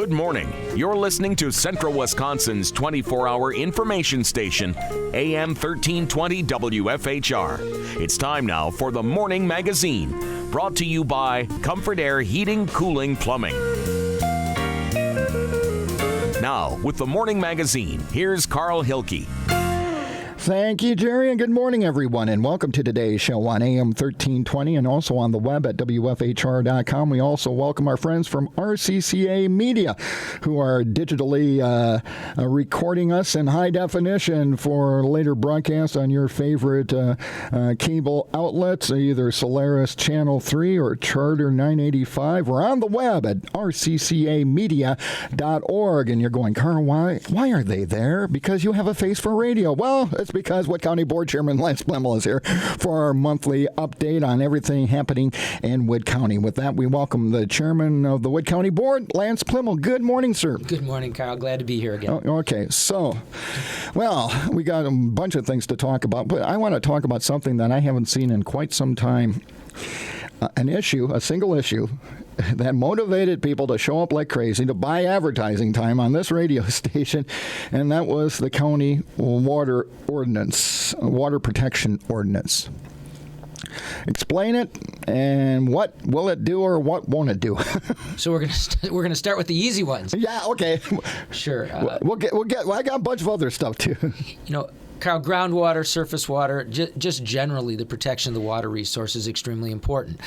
Good morning. You're listening to Central Wisconsin's 24-hour information station, AM 1320 WFHR. It's time now for the Morning Magazine, brought to you by Comfort Air Heating, Cooling, Plumbing. Now, with the Morning Magazine, here's Carl Hilke. Thank you, Jerry, and good morning, everyone, and welcome to today's show on AM 1320 and also on the web at WFHR.com. We also welcome our friends from RCCA Media, who are digitally recording us in high definition for later broadcasts on your favorite cable outlets, either Solaris Channel 3 or Charter 985. We're on the web at rccamedia.org, and you're going, Carl, why are they there? Because you have a face for radio. Well, it's because Wood County Board Chairman Lance Pliml is here for our monthly update on everything happening in Wood County. With that, we welcome the Chairman of the Wood County Board, Lance Pliml. Good morning, sir. Good morning, Carl. Glad to be here again. Okay, so, well, we got a bunch of things to talk about, but I want to talk about something that I haven't seen in quite some time. A single issue that motivated people to show up like crazy to buy advertising time on this radio station, and that was the county water protection ordinance. Explain it, and what will it do or what won't it do? So we're gonna start with the easy ones. Yeah, okay. Sure. We'll get. Well, I got a bunch of other stuff too. Carl, groundwater, surface water, just generally the protection of the water resource is extremely important.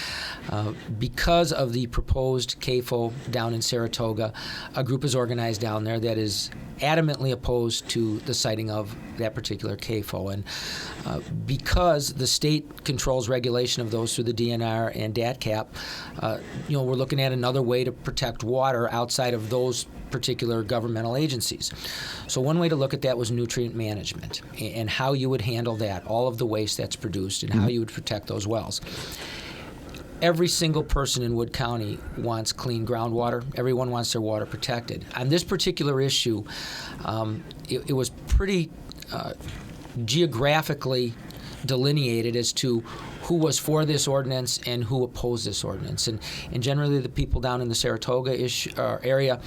Because of the proposed CAFO down in Saratoga, a group is organized down there that is adamantly opposed to the siting of that particular CAFO. And because the state controls regulation of those through the DNR and DATCAP, we're looking at another way to protect water outside of those particular governmental agencies. So one way to look at that was nutrient management and how you would handle that, all of the waste that's produced, and how you would protect those wells. Every single person in Wood County wants clean groundwater. Everyone wants their water protected. On this particular issue, it was pretty geographically delineated as to who was for this ordinance and who opposed this ordinance. And generally the people down in the Saratoga area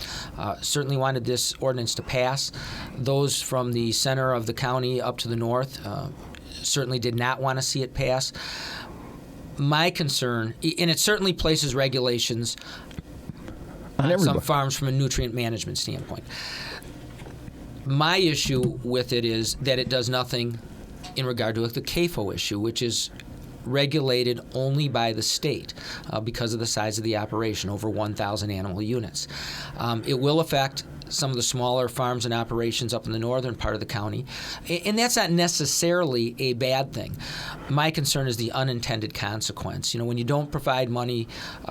certainly wanted this ordinance to pass. Those from the center of the county up to the north certainly did not want to see it pass. My concern, and it certainly places regulations on some farms from a nutrient management standpoint. My issue with it is that it does nothing in regard to the CAFO issue, which is regulated only by the state because of the size of the operation, over 1,000 animal units. It will affect some of the smaller farms and operations up in the northern part of the county, and that's not necessarily a bad thing. My concern is the unintended consequence. When you don't provide money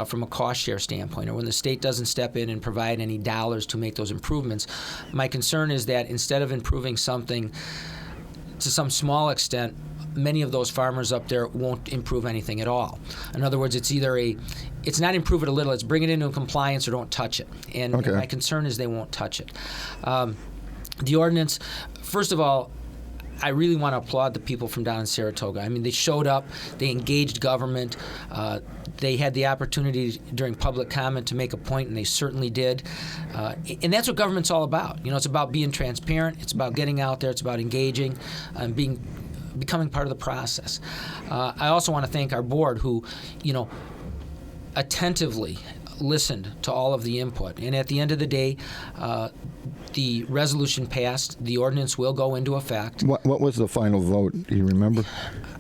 from a cost share standpoint, or when the state doesn't step in and provide any dollars to make those improvements, my concern is that instead of improving something to some small extent, many of those farmers up there won't improve anything at all. In other words, it's not improve it a little, it's bring it into compliance or don't touch it. And my concern is they won't touch it. The ordinance, first of all, I really want to applaud the people from down in Saratoga. I mean, they showed up, they engaged government, they had the opportunity during public comment to make a point, and they certainly did. And that's what government's all about. It's about being transparent, it's about getting out there, it's about engaging, and becoming part of the process. I also want to thank our board who, attentively listened to all of the input. And at the end of the day, the resolution passed. The ordinance will go into effect. What was the final vote? Do you remember?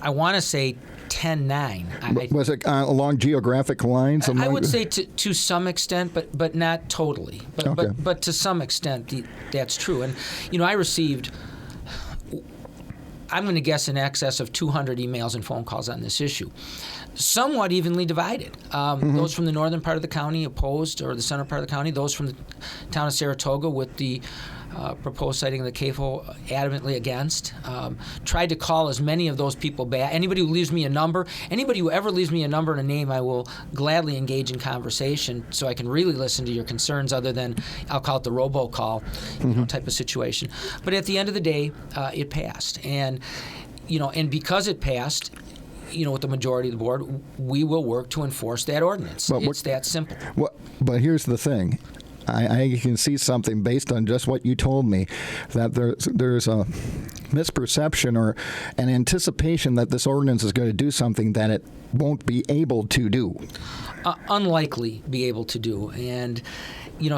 I want to say 10-9. Was it along geographic lines? I would say to some extent, but not totally. But to some extent, that's true. And, I received, I'm going to guess, in excess of 200 emails and phone calls on this issue. Somewhat evenly divided. Those from the northern part of the county opposed, or the center part of the county. Those from the town of Saratoga with the proposed siting of the CAFO adamantly against. Tried to call as many of those people back. Anybody who leaves me a number, anybody who ever leaves me a number and a name, I will gladly engage in conversation so I can really listen to your concerns, other than I'll call it the robocall type of situation. But at the end of the day, it passed. And because it passed, with the majority of the board, we will work to enforce that ordinance. It's that simple. But here's the thing. I can see something based on just what you told me, that there's a misperception or an anticipation that this ordinance is going to do something that it won't be able to do. Unlikely be able to do. And,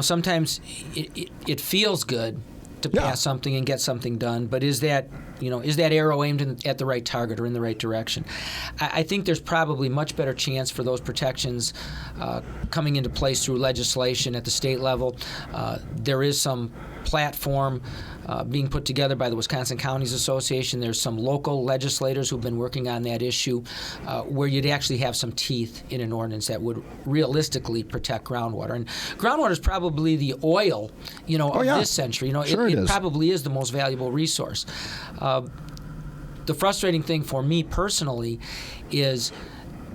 sometimes it feels good to pass something and get something done, but is that arrow aimed at the right target or in the right direction? I think there's probably much better chance for those protections coming into place through legislation at the state level. There is some platform being put together by the Wisconsin Counties Association. There's some local legislators who've been working on that issue where you'd actually have some teeth in an ordinance that would realistically protect groundwater. And groundwater is probably the oil, of this century. It probably is the most valuable resource. The frustrating thing for me personally is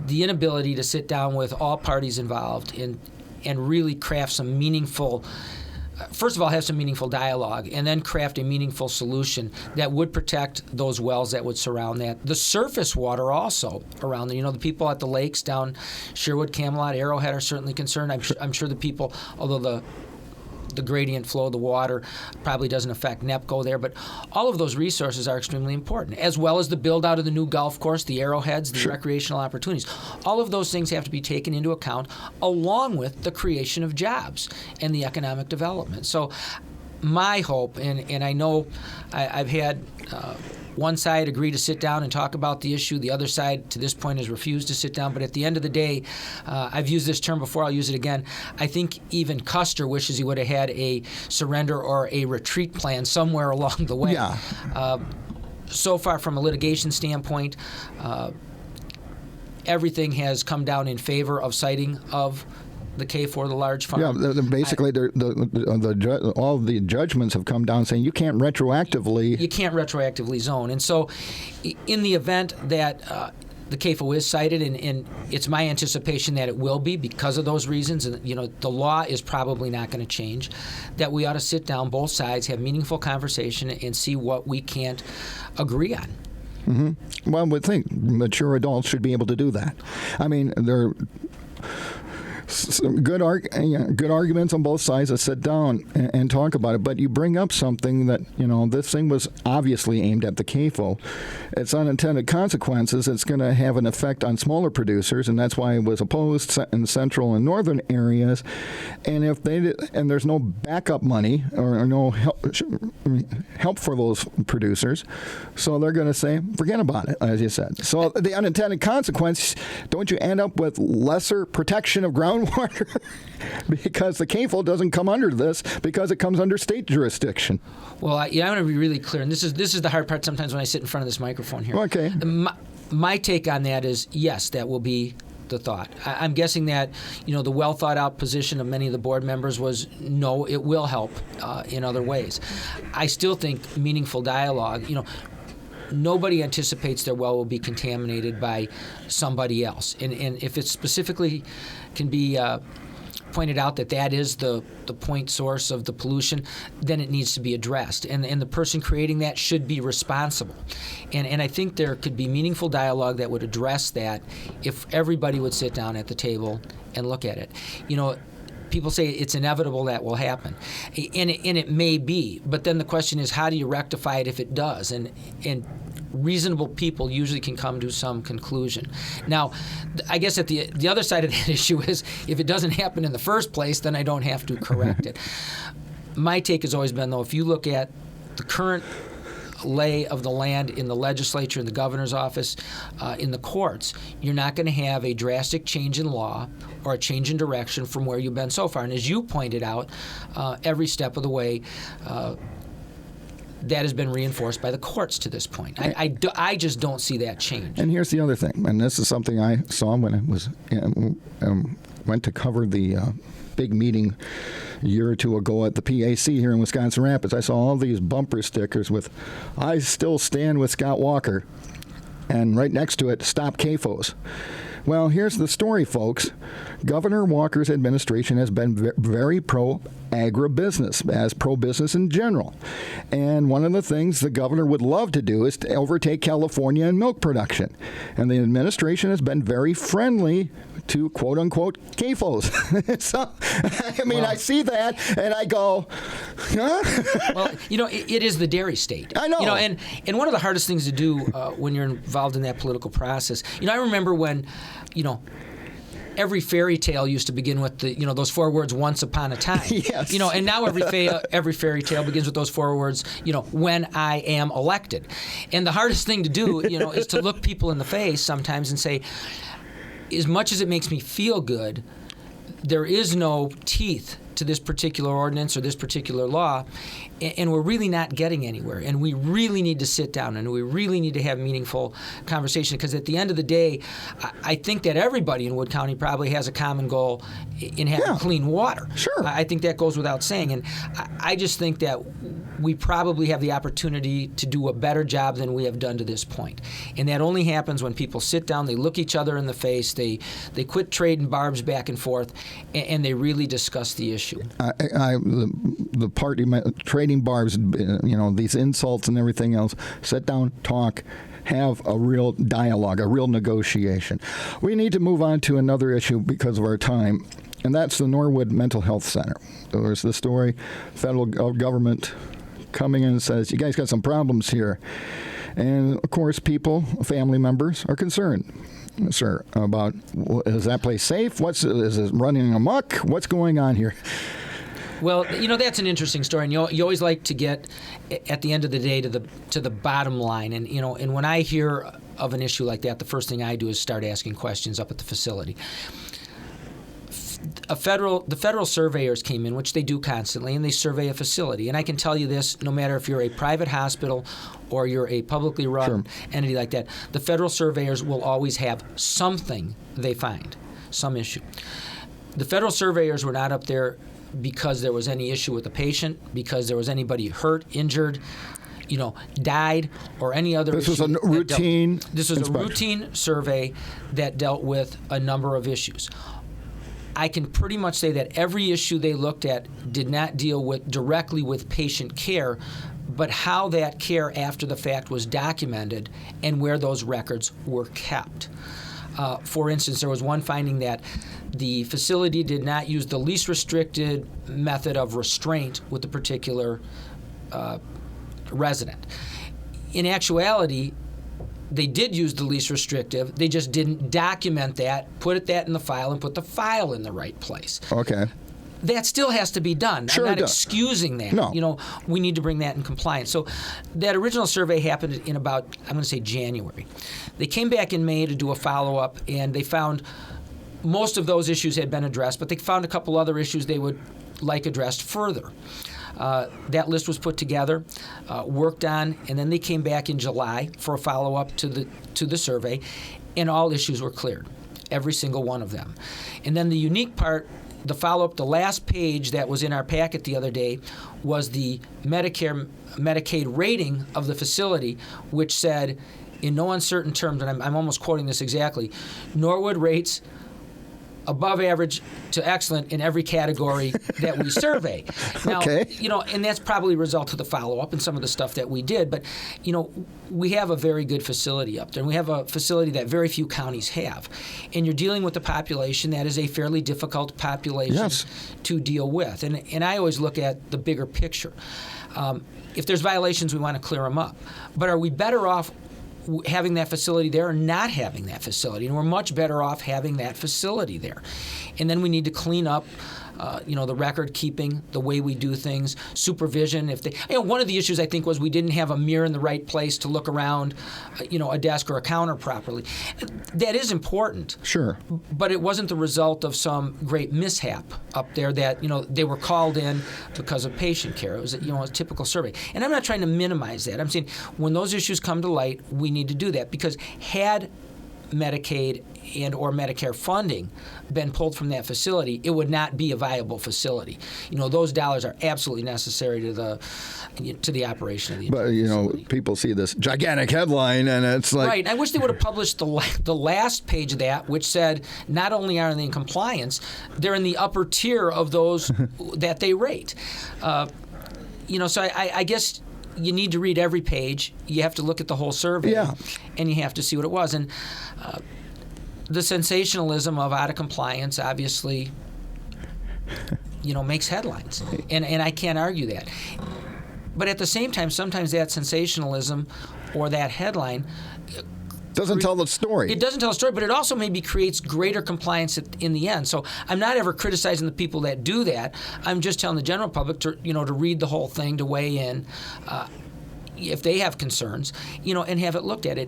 the inability to sit down with all parties involved and really craft some meaningful, first of all, have some meaningful dialogue, and then craft a meaningful solution that would protect those wells that would surround that. The surface water also around there. The people at the lakes down Sherwood, Camelot, Arrowhead are certainly concerned. I'm sure the people, although the gradient flow of the water probably doesn't affect NEPCO there, but all of those resources are extremely important, as well as the build-out of the new golf course, the arrowheads, the recreational opportunities. All of those things have to be taken into account, along with the creation of jobs and the economic development. So my hope, and I know I've had one side agree to sit down and talk about the issue. The other side, to this point, has refused to sit down. But at the end of the day, I've used this term before. I'll use it again. I think even Custer wishes he would have had a surrender or a retreat plan somewhere along the way. Yeah. So far, from a litigation standpoint, everything has come down in favor of citing of the K4, the large farm. Yeah, basically, all the judgments have come down saying you can't retroactively zone. And so, in the event that the CAFO is cited, and it's my anticipation that it will be because of those reasons, and the law is probably not going to change, that we ought to sit down, both sides, have meaningful conversation, and see what we can't agree on. Mm-hmm. Well, I would think mature adults should be able to do that. I mean, they're some good arguments on both sides to sit down and talk about it. But you bring up something that, this thing was obviously aimed at the CAFO. It's unintended consequences. It's going to have an effect on smaller producers, and that's why it was opposed in central and northern areas. And if and there's no backup money or no help for those producers, so they're going to say, forget about it, as you said. So the unintended consequence, don't you end up with lesser protection of groundwater because the CAFO doesn't come under this because it comes under state jurisdiction? Well, I want to be really clear, and this is the hard part sometimes when I sit in front of this microphone here. Okay. My take on that is, yes, that will be the thought. I'm guessing that, the well thought out position of many of the board members was, no, it will help in other ways. I still think meaningful dialogue, nobody anticipates their well will be contaminated by somebody else. And if it specifically can be pointed out that is the point source of the pollution, then it needs to be addressed. And the person creating that should be responsible. And I think there could be meaningful dialogue that would address that if everybody would sit down at the table and look at it. People say it's inevitable that will happen, and it may be. But then the question is, how do you rectify it if it does? And reasonable people usually can come to some conclusion. Now, I guess at the other side of that issue is, if it doesn't happen in the first place, then I don't have to correct it. My take has always been, though, if you look at the current lay of the land in the legislature, in the governor's office, in the courts, you're not going to have a drastic change in law or a change in direction from where you've been so far. And as you pointed out, every step of the way, that has been reinforced by the courts to this point. I just don't see that change. And here's the other thing, and this is something I saw when I was went to cover the big meeting a year or two ago at the PAC here in Wisconsin Rapids. I saw all these bumper stickers with, "I still stand with Scott Walker," and right next to it, "Stop CAFOs." Well, here's the story, folks. Governor Walker's administration has been very pro-agribusiness, as pro-business in general. And one of the things the governor would love to do is to overtake California in milk production. And the administration has been very friendly to quote-unquote CAFOs. So, I mean, I see that, and I go, huh? Well, it is the dairy state. I know. And one of the hardest things to do when you're involved in that political process, I remember when, every fairy tale used to begin with those 4 words, once upon a time. Yes. And now every fairy tale begins with those 4 words, when I am elected. And the hardest thing to do, is to look people in the face sometimes and say, as much as it makes me feel good, there is no teeth to this particular ordinance or this particular law, and we're really not getting anywhere. And we really need to sit down and we really need to have meaningful conversation, because at the end of the day, I think that everybody in Wood County probably has a common goal in having clean water. Sure. I think that goes without saying. And I just think that we probably have the opportunity to do a better job than we have done to this point. And that only happens when people sit down, they look each other in the face, they quit trading barbs back and forth, and they really discuss the issue. The party trading barbs, these insults and everything else. Sit down, talk, have a real dialogue, a real negotiation. We need to move on to another issue because of our time, and that's the Norwood Mental Health Center. There's the story, federal government coming in and says, you guys got some problems here. And, of course, people, family members, are concerned, sir, about, is that place safe? Is it running amok? What's going on here? Well, that's an interesting story, and you always like to get, at the end of the day, to the bottom line. And and when I hear of an issue like that, the first thing I do is start asking questions up at the facility. The federal surveyors came in, which they do constantly, and they survey a facility. And I can tell you this, no matter if you're a private hospital or you're a publicly run entity like that, the federal surveyors will always have something they find, some issue. The federal surveyors were not up there because there was any issue with the patient, because there was anybody hurt, injured, died, or any other issue. This was a routine This was a routine survey that dealt with a number of issues. I can pretty much say that every issue they looked at did not deal directly with patient care, but how that care after the fact was documented and where those records were kept. For instance, there was one finding that the facility did not use the least restricted method of restraint with the particular resident. In actuality, they did use the least restrictive. They just didn't document that, put that in the file, and put the file in the right place. Okay. That still has to be done. Sure, I'm not excusing that. No. We need to bring that in compliance. So that original survey happened in about, I'm going to say January. They came back in May to do a follow-up, and they found most of those issues had been addressed, but they found a couple other issues they would like addressed further. That list was put together, worked on, and then they came back in July for a follow-up to the survey, and all issues were cleared, every single one of them. And then the unique part, the follow-up, the last page that was in our packet the other day was the Medicaid rating of the facility, which said, in no uncertain terms, and I'm almost quoting this exactly, Norwood rates above average to excellent in every category that we survey. Now, and that's probably a result of the follow-up and some of the stuff that we did, but, we have a very good facility up there, and we have a facility that very few counties have. And you're dealing with a population that is a fairly difficult population to deal with. And I always look at the bigger picture. If there's violations, we want to clear them up. But are we better off having that facility there or not having that facility? And we're much better off having that facility there. And then we need to clean up the record keeping, the way we do things, supervision. If they, one of the issues I think was we didn't have a mirror in the right place to look around, a desk or a counter properly. That is important. Sure. But it wasn't the result of some great mishap up there that, they were called in because of patient care. It was, a typical survey. And I'm not trying to minimize that. I'm saying when those issues come to light, we need to do that, because had Medicaid and or Medicare funding been pulled from that facility, it would not be a viable facility. Those dollars are absolutely necessary to the operation of the facility. People see this gigantic headline and it's like... Right. I wish they would have published the last page of that, which said not only are they in compliance, they're in the upper tier of those that they rate. So I guess you need to read every page. You have to look at the whole survey, and you have to see what it was. And the sensationalism of out of compliance obviously, makes headlines, and I can't argue that. But at the same time, sometimes that sensationalism or that headline doesn't tell the story. It doesn't tell the story, but it also maybe creates greater compliance in the end. So I'm not ever criticizing the people that do that. I'm just telling the general public to read the whole thing, to weigh in if they have concerns, and have it looked at.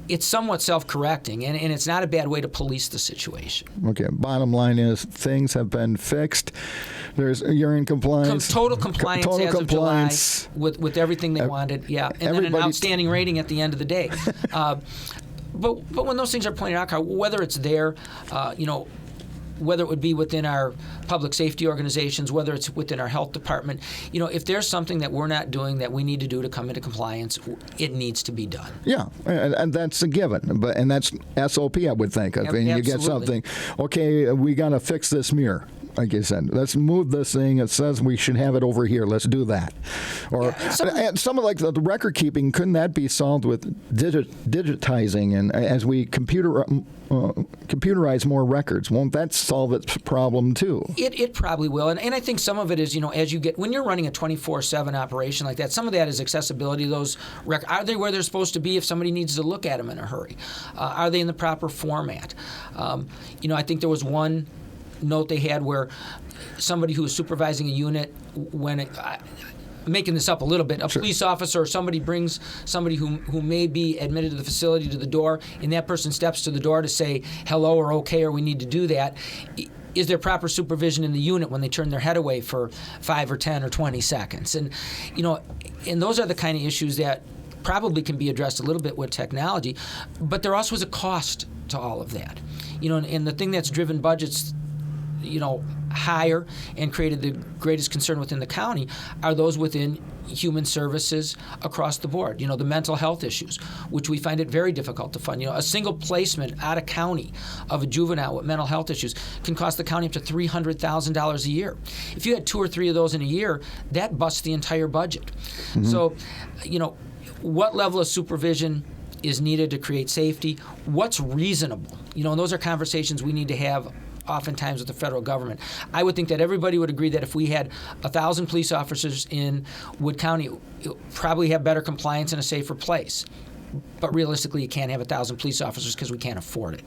It's somewhat self-correcting, and it's not a bad way to police the situation. Okay, bottom line is things have been fixed. You're in compliance. Total compliance as of July with everything they wanted, yeah. And then an outstanding rating at the end of the day. But when those things are pointed out, Carl, whether it's there, whether it would be within our public safety organizations, whether it's within our health department, if there's something that we're not doing that we need to do to come into compliance, it needs to be done. Yeah, and that's a given. And that's SOP, I would think. I mean, you get something, okay, we got to fix this mirror. Like you said, let's move this thing. It says we should have it over here. Let's do that. Or some of like the record keeping, couldn't that be solved with digitizing? And as we computerize more records, won't that solve its problem too? It probably will. And I think some of it is, as you get, when you're running a 24/7 operation like that, some of that is accessibility. Those records, are they where they're supposed to be if somebody needs to look at them in a hurry? Are they in the proper format? I think there was one note they had where somebody who was supervising a unit, making this up a little bit, a police officer or somebody brings somebody who may be admitted to the facility to the door, and that person steps to the door to say hello or okay or we need to do that. Is there proper supervision in the unit when they turn their head away for 5 or 10 or 20 seconds? And and those are the kind of issues that probably can be addressed a little bit with technology, but there also is a cost to all of that. And the thing that's driven budgets higher and created the greatest concern within the county are those within human services across the board. The mental health issues, which we find it very difficult to fund. A single placement out of county of a juvenile with mental health issues can cost the county up to $300,000 a year. If you had 2 or 3 of those in a year, that busts the entire budget. Mm-hmm. So, what level of supervision is needed to create safety? What's reasonable? And those are conversations we need to have oftentimes with the federal government. I would think that everybody would agree that if we had 1,000 police officers in Wood County, it would probably have better compliance and a safer place. But realistically, you can't have 1,000 police officers because we can't afford it.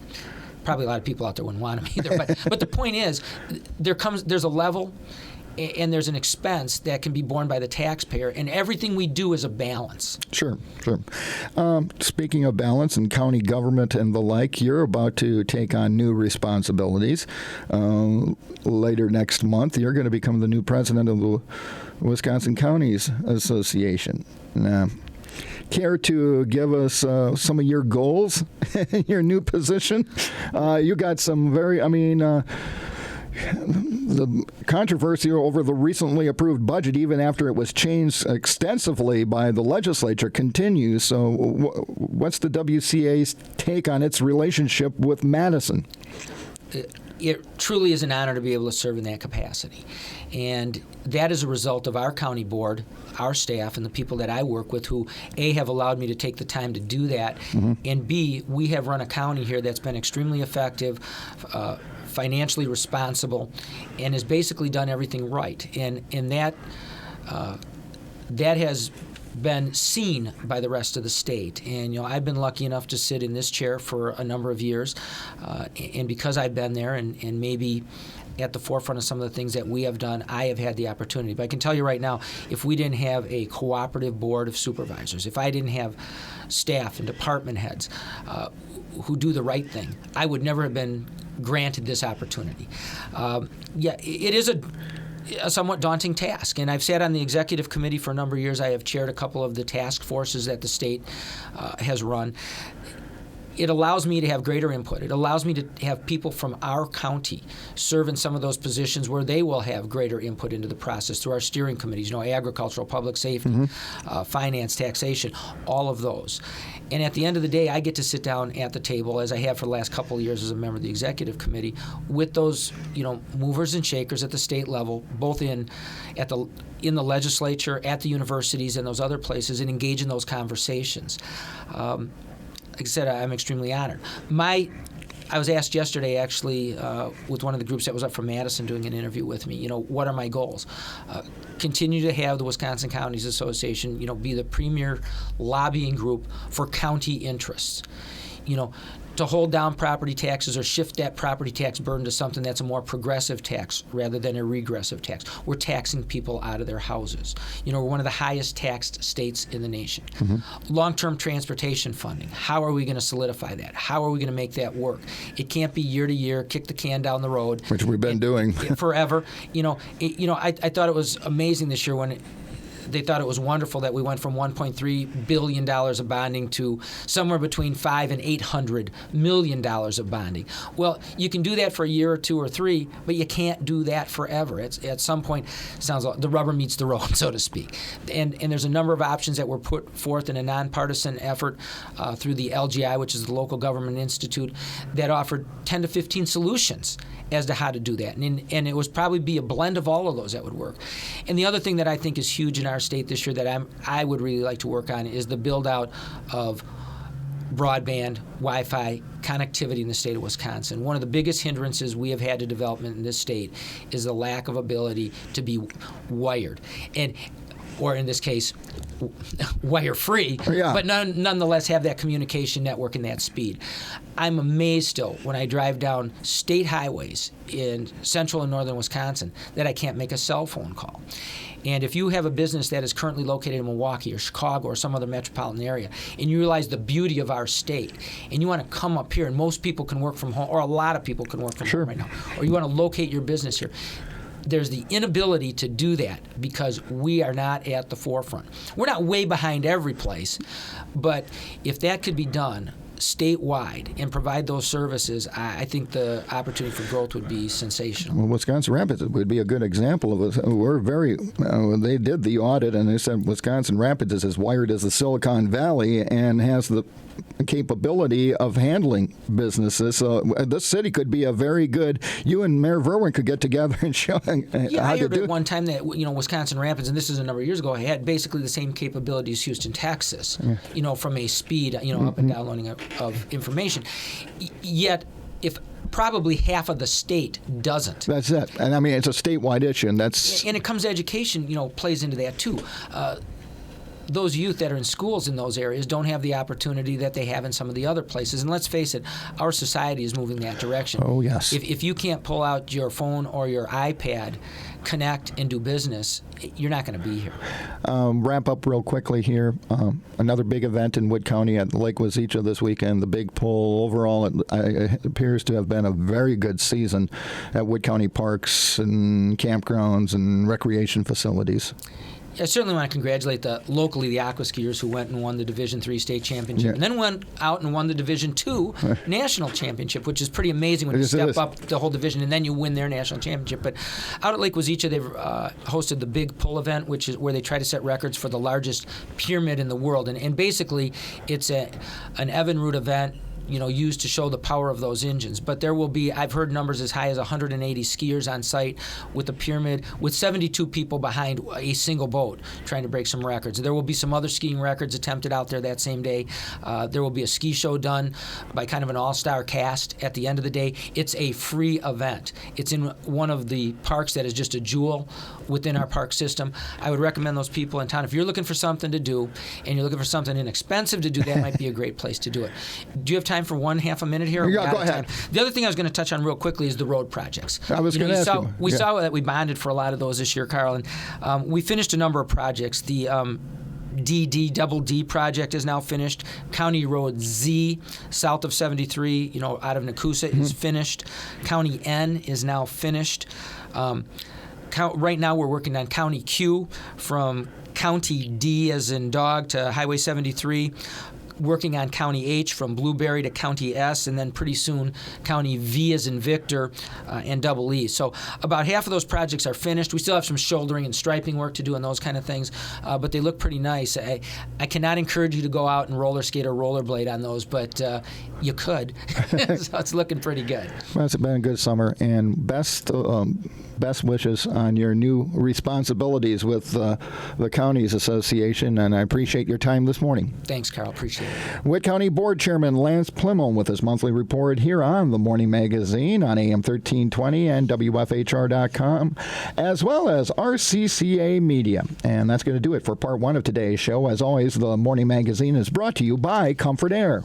Probably a lot of people out there wouldn't want them either. But the point is, there's a level and there's an expense that can be borne by the taxpayer, and everything we do is a balance. Sure. Speaking of balance and county government and the like, you're about to take on new responsibilities. Later next month, you're going to become the new president of the Wisconsin Counties Association. Now, care to give us some of your goals in your new position? You got some the controversy over the recently approved budget, even after it was changed extensively by the legislature, continues. So what's the WCA's take on its relationship with Madison? It truly is an honor to be able to serve in that capacity. And that is a result of our county board, our staff, and the people that I work with who, A, have allowed me to take the time to do that, mm-hmm. and B, we have run a county here that's been extremely effective, financially responsible, and has basically done everything right. And that has been seen by the rest of the state. And I've been lucky enough to sit in this chair for a number of years, and because I've been there and maybe at the forefront of some of the things that we have done, I have had the opportunity. But I can tell you right now, if we didn't have a cooperative board of supervisors, if I didn't have staff and department heads who do the right thing, I would never have been granted this opportunity. It is a somewhat daunting task, and I've sat on the executive committee for a number of years. I have chaired a couple of the task forces that the state has run. It allows me to have greater input. It allows me to have people from our county serve in some of those positions where they will have greater input into the process through our steering committees, agricultural, public safety, mm-hmm. Finance, taxation, all of those. And at the end of the day, I get to sit down at the table, as I have for the last couple of years as a member of the executive committee, with those movers and shakers at the state level, both in the legislature, at the universities, and those other places, and engage in those conversations. Like I said, I'm extremely honored. My I was asked yesterday, actually, with one of the groups that was up from Madison doing an interview with me, what are my goals? Continue to have the Wisconsin Counties Association, be the premier lobbying group for county interests. To hold down property taxes or shift that property tax burden to something that's a more progressive tax rather than a regressive tax. We're taxing people out of their houses. We're one of the highest taxed states in the nation. Long-term transportation funding. How are we going to solidify that? How are we going to make that work? It can't be year to year, kick the can down the road. Which we've been doing. Forever. I thought it was amazing this year when they thought it was wonderful that we went from $1.3 billion of bonding to somewhere between $500 and $800 million of bonding. Well, you can do that for a year or two or three, but you can't do that forever. At some point, sounds like the rubber meets the road, so to speak. And there's a number of options that were put forth in a nonpartisan effort through the LGI, which is the Local Government Institute, that offered 10 to 15 solutions as to how to do that. And it was probably be a blend of all of those that would work. And the other thing that I think is huge in our state this year that I would really like to work on is the build-out of broadband, Wi-Fi connectivity in the state of Wisconsin. One of the biggest hindrances we have had to development in this state is the lack of ability to be wired. Or in this case, wire-free, but nonetheless have that communication network and that speed. I'm amazed still when I drive down state highways in central and northern Wisconsin that I can't make a cell phone call. And if you have a business that is currently located in Milwaukee or Chicago or some other metropolitan area, and you realize the beauty of our state, and you want to come up here, and most people can work from home, or a lot of people can work from home right now, or you want to locate your business here, there's the inability to do that because we are not at the forefront. We're not way behind every place, but if that could be done statewide and provide those services, I think the opportunity for growth would be sensational. Well, Wisconsin Rapids would be a good example of it. We're very, they did the audit and they said Wisconsin Rapids is as wired as the Silicon Valley and has the capability of handling businesses. So this city could be a very good, you and Mayor Verwin could get together and show how to do it. I heard at one time that Wisconsin Rapids, and this is a number of years ago, had basically the same capability as Houston, Texas, from a speed, up and downloading of information. Yet, if probably half of the state doesn't. That's it. And I mean, it's a statewide issue, and it comes to education, plays into that too. Those youth that are in schools in those areas don't have the opportunity that they have in some of the other places. And let's face it, our society is moving that direction. Oh, yes. If you can't pull out your phone or your iPad, connect and do business, you're not going to be here. Wrap up real quickly here. Another big event in Wood County at Lake Wazeecha this weekend, the Big Pull. Overall, it appears to have been a very good season at Wood County parks and campgrounds and recreation facilities. I certainly want to congratulate the aqua skiers who went and won the Division III state championship, and then went out and won the Division II national championship, which is pretty amazing when you step up the whole division and then you win their national championship. But out at Lake Wazeecha, they've hosted the Big Pull event, which is where they try to set records for the largest pyramid in the world, and basically it's an Evinrude event, used to show the power of those engines. But there will be, I've heard numbers as high as 180 skiers on site with the pyramid, with 72 people behind a single boat trying to break some records. There will be some other skiing records attempted out there that same day. There will be a ski show done by kind of an all-star cast at the end of the day. It's a free event. It's in one of the parks that is just a jewel within our park system. I would recommend those people in town, if you're looking for something to do and you're looking for something inexpensive to do, that might be a great place to do it. Do you have time for half a minute here? Yeah, go ahead. The other thing I was going to touch on real quickly is the road projects. I was going to ask you. We saw that we bonded for a lot of those this year, Carl, and we finished a number of projects. The Double D project is now finished. County Road Z, south of 73, out of Nakusa, is finished. County N is now finished. Right now we're working on County Q from County D as in dog to Highway 73. Working on County H from Blueberry to County S, and then pretty soon County V as in Victor and Double E. So about half of those projects are finished. We still have some shouldering and striping work to do and those kind of things, but they look pretty nice. I cannot encourage you to go out and roller skate or rollerblade on those, but you could. So it's looking pretty good. Well, it's been a good summer, and best wishes on your new responsibilities with the Counties Association, and I appreciate your time this morning. Thanks, Carl. Appreciate it. Wood County Board Chairman Lance Pliml with his monthly report here on the Morning Magazine on AM 1320 and WFHR.com, as well as RCCA Media. And that's going to do it for part one of today's show. As always, the Morning Magazine is brought to you by Comfort Air.